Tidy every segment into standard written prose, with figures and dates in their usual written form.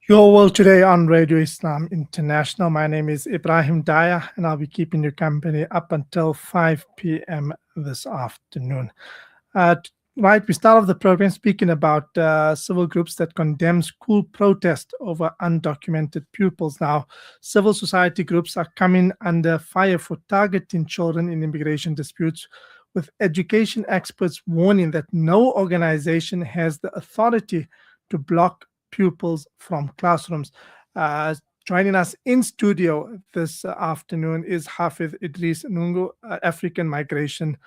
Your World Today on Radio Islam International. My name is Ibrahim Daya, and I'll be keeping you company up until 5 p.m. this afternoon. Right, we start off the program speaking about civil groups that condemn school protest over undocumented pupils. Now, civil society groups are coming under fire for targeting children in immigration disputes, with education experts warning that no organization has the authority to block pupils from classrooms. Uh, Joining us in studio this afternoon is Hafiz Idreess Nungu, African Migration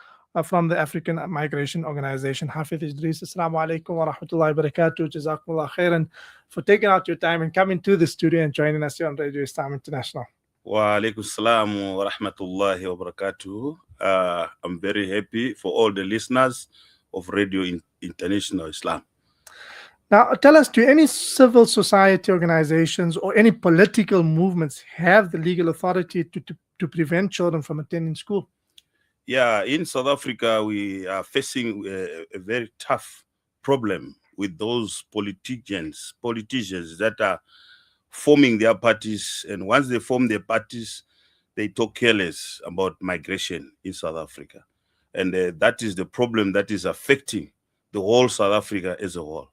from the African Migration Organization. Hafiz Idreess, Assalamu alaikum wa rahmatullahi wa barakatuh. Jazakumullah khairan for taking out your time and coming to the studio and joining us here on Radio Islam International. Wa alaikum salam wa rahmatullahi wa barakatuh. I'm very happy for all the listeners of Radio International Islam. Now, tell us, do any civil society organizations or any political movements have the legal authority to prevent children from attending school? Yeah, in South Africa, we are facing a very tough problem with those politicians that are forming their parties. And once they form their parties, they talk careless about migration in South Africa. And that is the problem that is affecting the whole South Africa as a whole.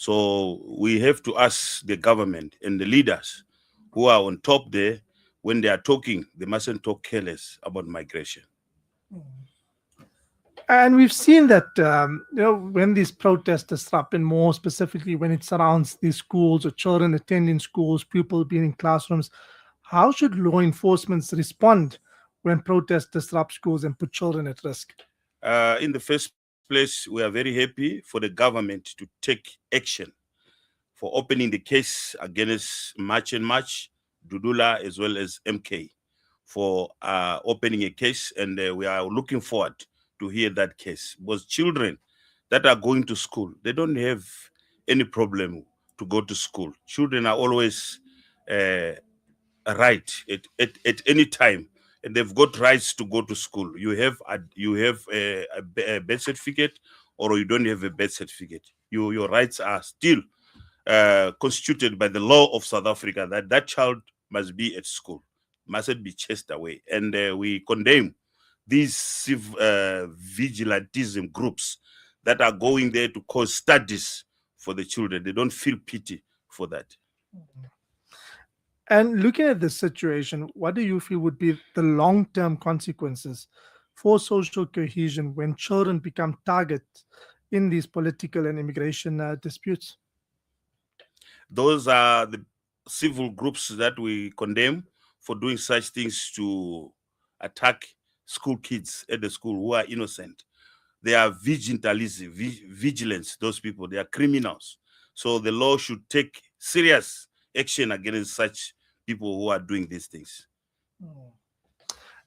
So we have to ask the government and the leaders who are on top there, when they are talking, they mustn't talk careless about migration. And we've seen that, when these protests disrupt, and more specifically when it surrounds these schools or children attending schools, people being in classrooms, how should law enforcement respond when protests disrupt schools and put children at risk? In the first place, we are very happy for the government to take action for opening the case against March and March, Dudula, as well as MK, for opening a case, and we are looking forward to hear that case. Because children that are going to school, they don't have any problem to go to school. Children are always right at any time, and they've got rights to go to school. You have a birth certificate, or you don't have a birth certificate. Your rights are still constituted by the law of South Africa, that child must be at school, mustn't be chased away. And we condemn these vigilantism groups that are going there to cause studies for the children. They don't feel pity for that. And looking at this situation, what do you feel would be the long-term consequences for social cohesion when children become targets in these political and immigration disputes? Those are the civil groups that we condemn for doing such things to attack school kids at the school who are innocent. They are vigilance, those people, they are criminals. So the law should take serious action against such people who are doing these things.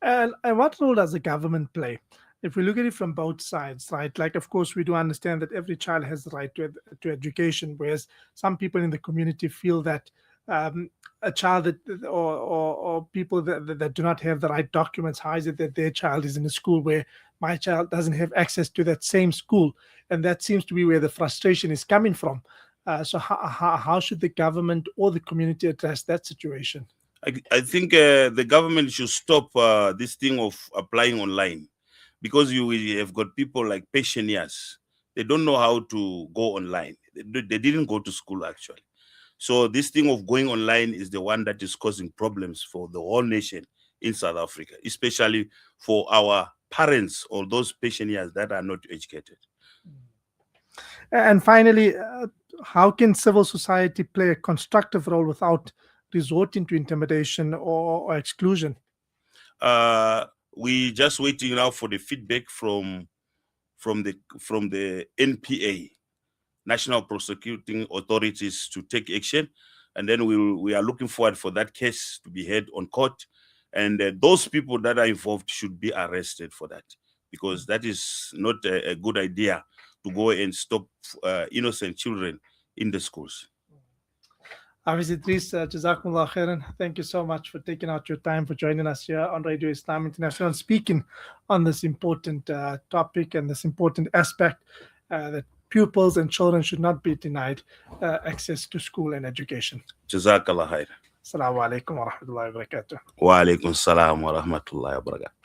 And what role does the government play? If we look at it from both sides, right? Like, of course, we do understand that every child has the right to education, whereas some people in the community feel that a child that or people that do not have the right documents, how is it that their child is in a school where my child doesn't have access to that same school? And that seems to be where the frustration is coming from. So how should the government or the community address that situation? I think the government should stop this thing of applying online, because you have got people like pensioners. They don't know how to go online. They didn't go to school, actually. So this thing of going online is the one that is causing problems for the whole nation in South Africa, especially for our parents or those pensioners that are not educated. And finally, how can civil society play a constructive role without resorting to intimidation or exclusion? We just waiting now for the feedback from the NPA, National Prosecuting Authorities, to take action, and then we are looking forward for that case to be heard on court, and those people that are involved should be arrested for that, because that is not a good idea to go and stop innocent children in the schools. Hafiz Idreess, Jazakumullah khairan. Thank you so much for taking out your time for joining us here on Radio Islam International and speaking on this important topic and this important aspect that pupils and children should not be denied access to school and education. Jazakallah khair. Assalamu alaikum wa rahmatullahi wa barakatuh. Wa alaikum salam wa rahmatullahi wa barakatuh.